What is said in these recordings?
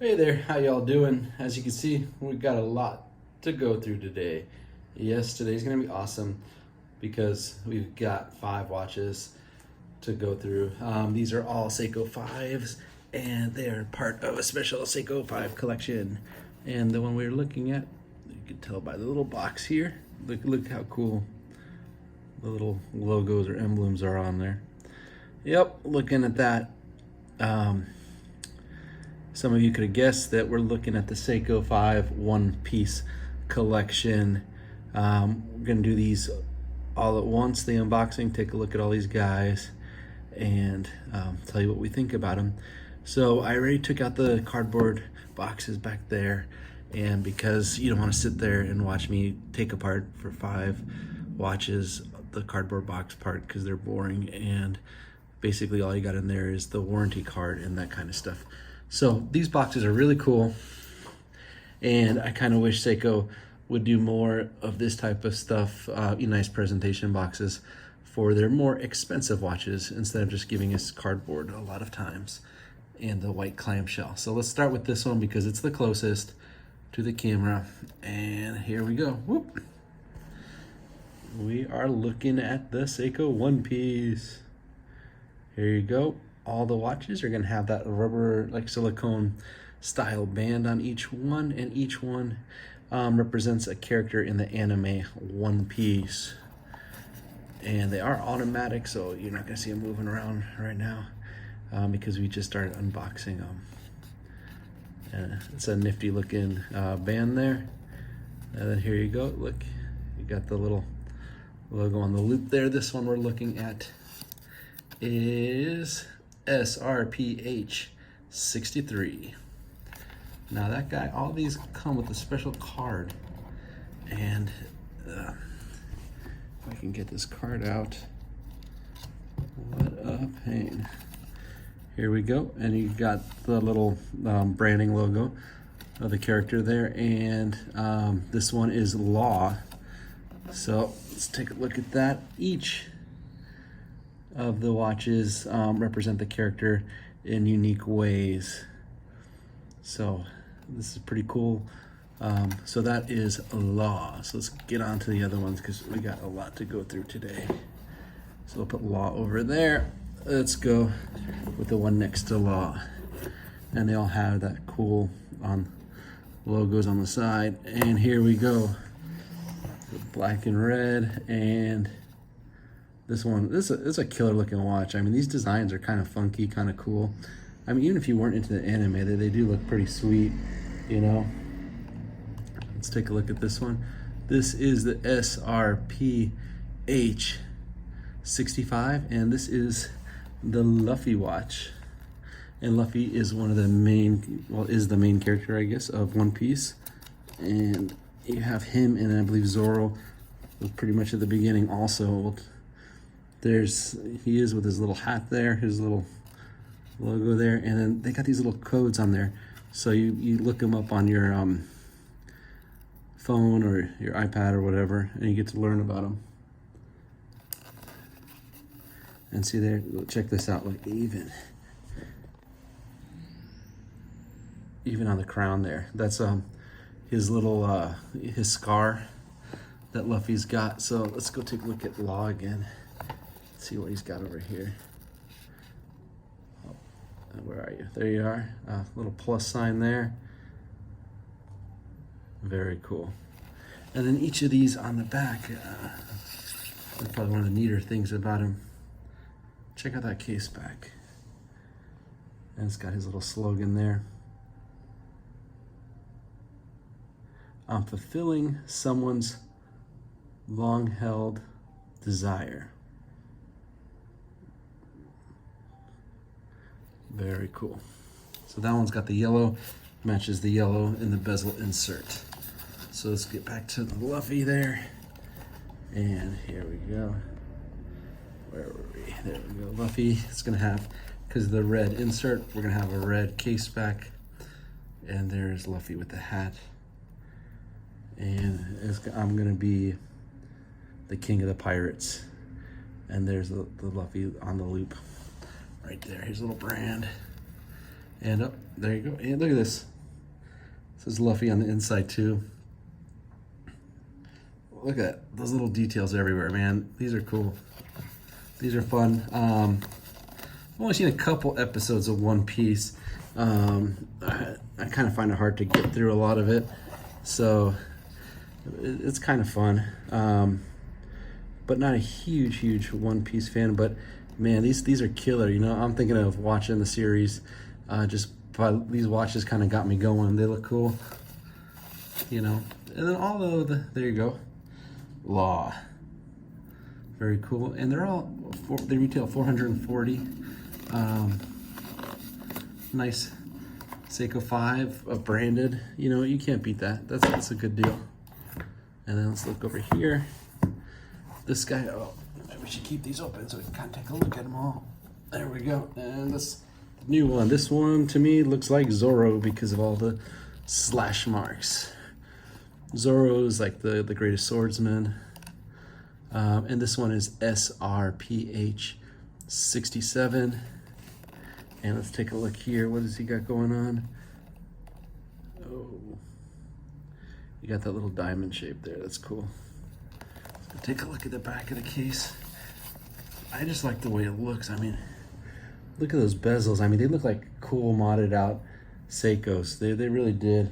Hey there, how y'all doing? As you can see, we've got a lot to go through today. Yes, today's gonna be awesome because we've got 5 watches to go through. These are all Seiko 5s and they're part of a special Seiko 5 collection. And the one we're looking at, you can tell by the little box here. Look how cool the little logos or emblems are on there. Yep, looking at that. Some of you could have guessed that we're looking at the Seiko 5 One Piece collection. We're gonna do these all at once, the unboxing, take a look at all these guys, and tell you what we think about them. So I already took out the cardboard boxes back there, and because you don't want to sit there and watch me take apart for 5 watches the cardboard box part because they're boring, and basically all you got in there is the warranty card and that kind of stuff. So these boxes are really cool, and I kind of wish Seiko would do more of this type of stuff, nice presentation boxes for their more expensive watches instead of just giving us cardboard a lot of times and the white clamshell. So let's start with this one because it's the closest to the camera, and here we go. Whoop. We are looking at the Seiko One Piece. Here you go. All the watches are gonna have that rubber, like silicone style band on each one, and each one represents a character in the anime One Piece. And they are automatic, so you're not gonna see them moving around right now because we just started unboxing them. It's a nifty looking band there. And then here you go, look, you got the little logo on the loop there. This one we're looking at is Srp H65. Now that guy, all these come with a special card, and if I can get this card out, what a pain. Here we go, and you got the little branding logo of the character there, and this one is Law. So let's take a look at that. Each of the watches represent the character in unique ways. So this is pretty cool. So that is Law. So let's get on to the other ones because we got a lot to go through today. So we'll put Law over there. Let's go with the one next to Law. And they all have that cool logos on the side. And here we go. Black and red, and this one, this is a killer looking watch. I mean, these designs are kind of funky, kind of cool. I mean, even if you weren't into the anime, they do look pretty sweet, you know. Let's take a look at this one. This is the Srp H65, and this is the Luffy watch. And Luffy is one of the main, is the main character, I guess, of One Piece. And you have him, and I believe Zoro was pretty much at the beginning also. He is with his little hat there, his little logo there, and then they got these little codes on there. So you look them up on your phone or your iPad or whatever, and you get to learn about them. And see there, check this out, like even on the crown there, that's his little his scar that Luffy's got. So let's go take a look at Law again. See what he's got over here. Oh, where are you? There you are. Little plus sign there. Very cool. And then each of these on the back, that's probably one of the neater things about him. Check out that case back. And it's got his little slogan there. I'm fulfilling someone's long-held desire. Very cool. So that one's got the yellow, matches the yellow in the bezel insert. So let's get back to the Luffy there. And here we go. Where were we? There we go. Luffy, it's gonna have, because of the red insert, we're gonna have a red case back. And there's Luffy with the hat. And I'm gonna be the king of the pirates. And there's the Luffy on the loop right there. Here's a little brand. And there you go. And look at this. says Luffy on the inside too. Look at those little details everywhere, man. These are cool. These are fun. I've only seen a couple episodes of One Piece. I kind of find it hard to get through a lot of it, so it's kind of fun. But not a huge One Piece fan. But man, these are killer. You know, I'm thinking of watching the series. Just by these watches kind of got me going. They look cool. You know, and then there you go. Law. Very cool. And they're all, they retail $440. Nice Seiko 5 branded. You know, you can't beat that. That's a good deal. And then let's look over here. This guy, oh, maybe we should keep these open so we can kind of take a look at them all. There we go. And this new one. This one to me looks like Zoro because of all the slash marks. Zoro is like the greatest swordsman. And this one is Srp H65. And let's take a look here. What has he got going on? Oh, you got that little diamond shape there. That's cool. Let's take a look at the back of the case. I just like the way it looks. I mean, look at those bezels. I mean, they look like cool modded out Seikos. They really did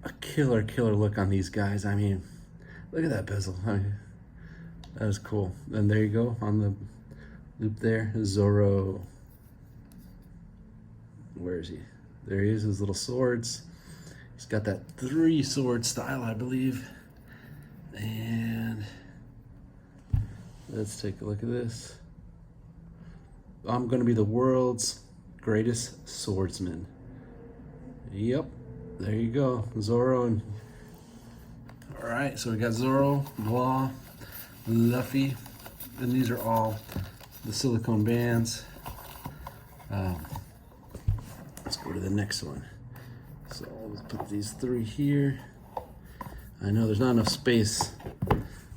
a killer look on these guys. I mean, look at that bezel. I mean, that was cool. And there you go on the loop there, Zoro. Where is he? There he is, his little swords. He's got that 3-sword style, I believe. And let's take a look at this. I'm gonna be the world's greatest swordsman. Yep, there you go, Zoro. And all right, so we got Zoro, Law, Luffy, and these are all the silicone bands. Let's go to the next one. So let's put these 3 here. I know there's not enough space,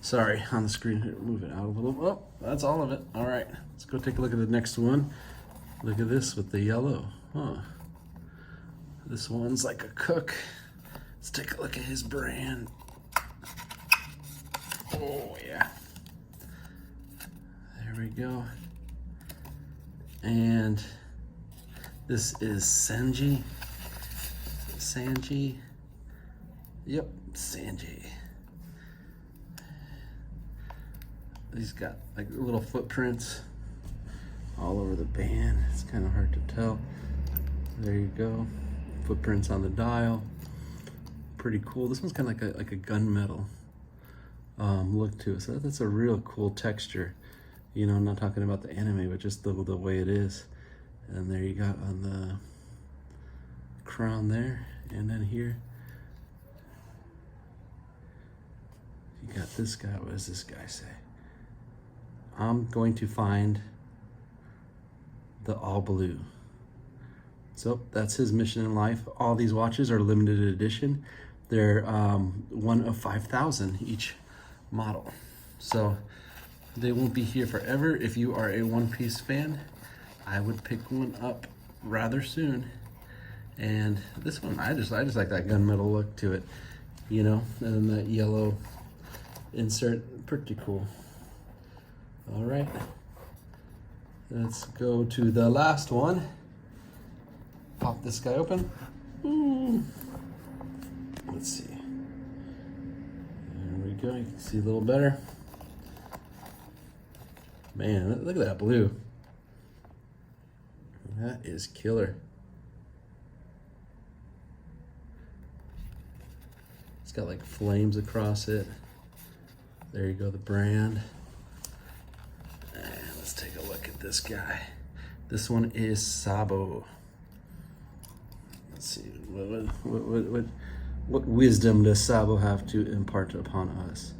sorry, on the screen. Here, move it out a little. Oh, that's all of it. All right, let's go take a look at the next one. Look at this with the yellow. Huh. This one's like a cook. Let's take a look at his brand. Oh yeah. There we go. And this is Sanji. Yep, Sanji. He's got like little footprints all over the band. It's kind of hard to tell. There you go. Footprints on the dial. Pretty cool. This one's kind of like a gunmetal look to it. So that's a real cool texture. You know, I'm not talking about the anime, but just the way it is. And there you got on the crown there, and then here you got this guy. What does this guy say? I'm going to find the all blue. So that's his mission in life. All these watches are limited edition. They're one of 5,000 each model. So they won't be here forever. If you are a One Piece fan, I would pick one up rather soon. And this one, I just like that gunmetal look to it, you know, and then that yellow insert, pretty cool. All right, let's go to the last one. Pop this guy open. Ooh. Let's see. There we go. You can see a little better. Man, look at that blue. That is killer. It's got like flames across it. There you go, the brand. And let's take a look at this guy. This one is Sabo. Let's see, what wisdom does Sabo have to impart upon us?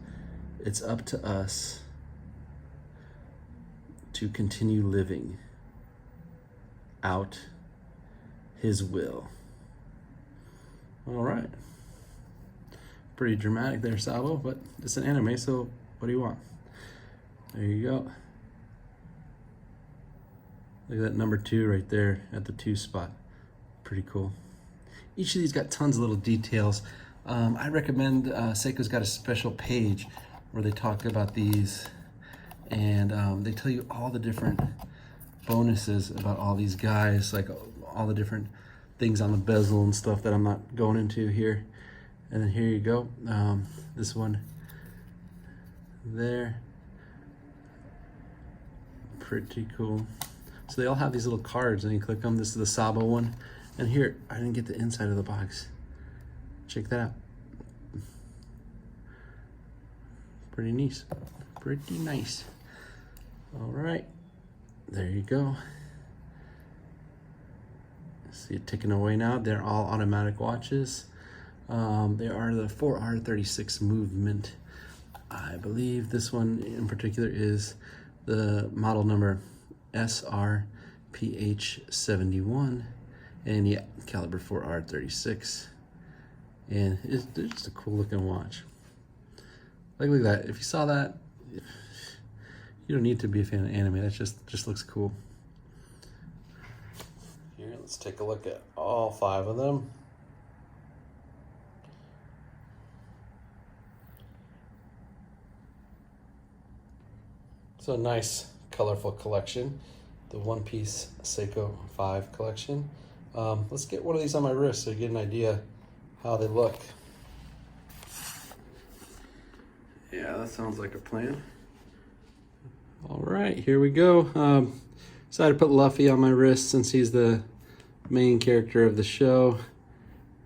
It's up to us to continue living out his will. All right. Pretty dramatic there, Sabo, but it's an anime, so what do you want? There you go. Look at that number 2 right there at the 2 spot. Pretty cool. Each of these got tons of little details. I recommend Seiko's got a special page where they talk about these, and they tell you all the different bonuses about all these guys, like all the different things on the bezel and stuff that I'm not going into here. And then here you go, this one there, pretty cool. So they all have these little cards, and you click them. This is the Sabo one, and here I didn't get the inside of the box. Check that out. Pretty nice, pretty nice. All right, there you go. See it ticking away now. They're all automatic watches. They are the 4R36 movement. I believe this one in particular is the model number Srp H65, and yeah, caliber 4R36. And it's just a cool looking watch. Like, look at that. If you saw that, you don't need to be a fan of anime. That just looks cool. Here, let's take a look at all 5 of them. So nice, colorful collection. The One Piece Seiko 5 collection. Let's get one of these on my wrist so you get an idea how they look. Yeah, that sounds like a plan. All right, here we go. Decided to put Luffy on my wrist since he's the main character of the show.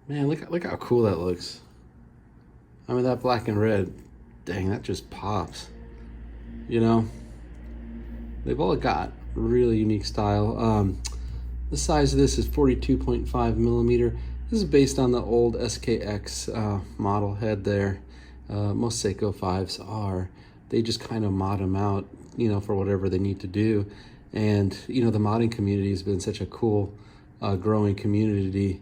Man, look how cool that looks. I mean, that black and red, dang, that just pops. You know, they've all got really unique style. The size of this is 42.5 millimeter. This is based on the old SKX model head there. Most Seiko 5s are. They just kind of mod them out, you know, for whatever they need to do. And, you know, the modding community has been such a cool, growing community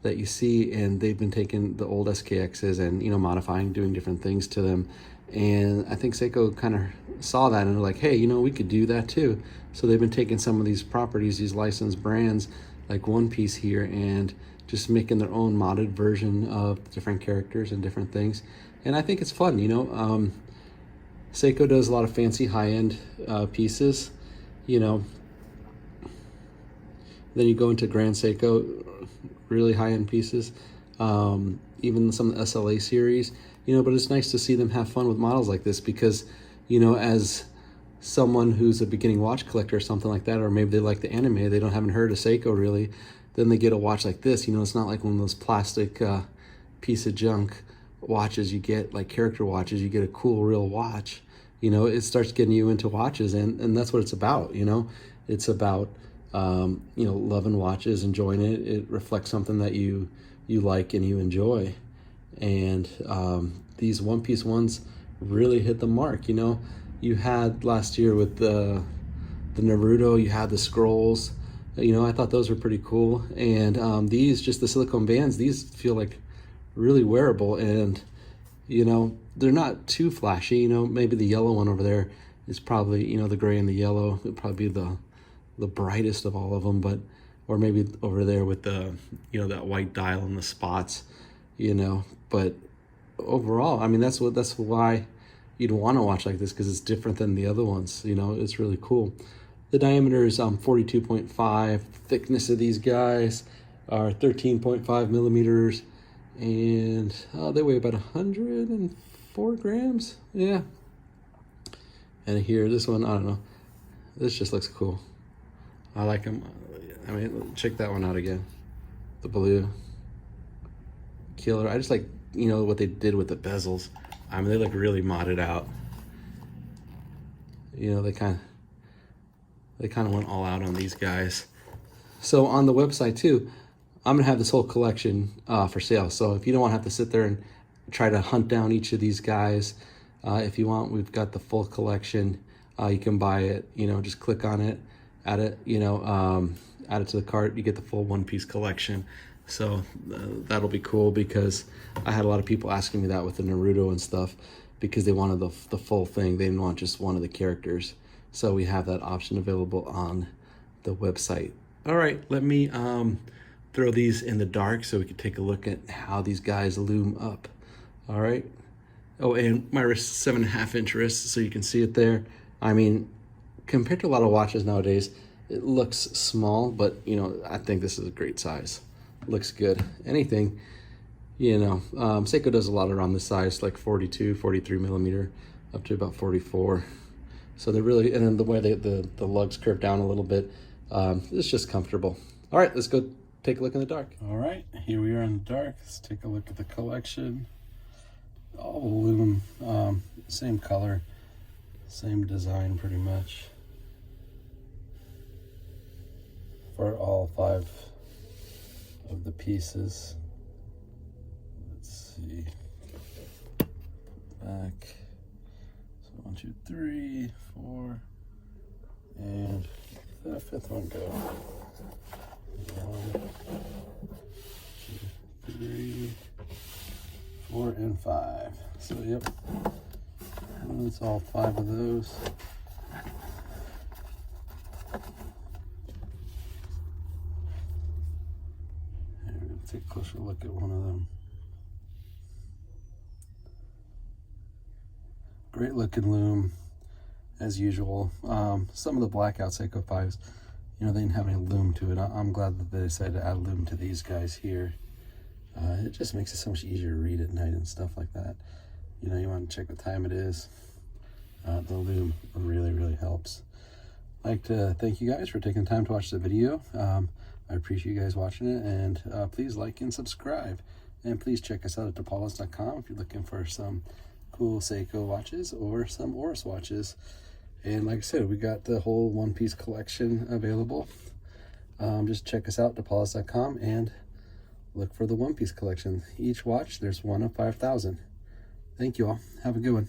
that you see, and they've been taking the old SKXs and, you know, modifying, doing different things to them. And I think Seiko kind of saw that and they're like, hey, you know, we could do that too. So they've been taking some of these properties, these licensed brands like One Piece here, and just making their own modded version of different characters and different things. And I think it's fun, you know. Seiko does a lot of fancy high-end pieces, you know. Then you go into Grand Seiko, really high-end pieces, even some of the SLA series, you know. But it's nice to see them have fun with models like this because, you know, as someone who's a beginning watch collector or something like that, or maybe they like the anime, haven't heard of Seiko really, then they get a watch like this. You know, it's not like one of those plastic piece of junk watches you get, like character watches. You get a cool real watch. You know, it starts getting you into watches, and that's what it's about. You know, it's about you know, loving watches, enjoying it. It reflects something that you like and you enjoy. And these One Piece ones really hit the mark. You know, you had last year with the Naruto, you had the scrolls. You know, I thought those were pretty cool. And these, just the silicone bands, these feel like really wearable, and, you know, they're not too flashy. You know, maybe the yellow one over there is probably, you know, the gray and the yellow would probably be the brightest of all of them, but, or maybe over there with the, you know, that white dial and the spots, you know. But overall, I mean, that's why you'd want to watch like this, because it's different than the other ones. You know, it's really cool. The diameter is 42.5. Thickness of these guys are 13.5 millimeters, and they weigh about 104 grams. Yeah. And here, this one, I don't know. This just looks cool. I like them. I mean, check that one out again. The blue. Killer. I just like, you know, what they did with the bezels. I mean, they look really modded out. You know, they kind of went all out on these guys. So on the website too, I'm gonna have this whole collection for sale. So if you don't want to have to sit there and try to hunt down each of these guys, if you want, we've got the full collection. You can buy it. You know, just click on it, add it. You know, add it to the cart. You get the full One Piece collection. So that'll be cool, because I had a lot of people asking me that with the Naruto and stuff, because they wanted the full thing. They didn't want just one of the characters. So we have that option available on the website. All right, let me throw these in the dark so we can take a look at how these guys loom up. All right. Oh, and my wrist, 7.5-inch wrist, so you can see it there. I mean, compared to a lot of watches nowadays, it looks small, but you know, I think this is a great size. Looks good. Anything, you know, Seiko does a lot around this size, like 42, 43 millimeter, up to about 44. So they're really, and then the way the lugs curve down a little bit, it's just comfortable. All right, let's go take a look in the dark. All right, here we are in the dark. Let's take a look at the collection. All aluminum, same color, same design pretty much for all 5 of the pieces. Let's see. Back. So 1, 2, 3, 4, and the 5th one go. 1, 2, 3, 4, and 5. So yep, that's all 5 of those. And we're gonna take a closer look at one of them. Great looking loom, as usual. Some of the blackout Seiko 5s, you know, they didn't have any loom to it. I'm glad that they decided to add loom to these guys here. It just makes it so much easier to read at night and stuff like that. You know, you want to check what time it is. The loom really helps. I'd like to thank you guys for taking the time to watch the video. I appreciate you guys watching it, and please like and subscribe. And please check us out at depaulus.com if you're looking for some cool Seiko watches or some Oris watches. And like I said, we got the whole one-piece collection available. Just check us out, depaulus.com, and look for the one-piece collection. Each watch, there's one of 5,000. Thank you all. Have a good one.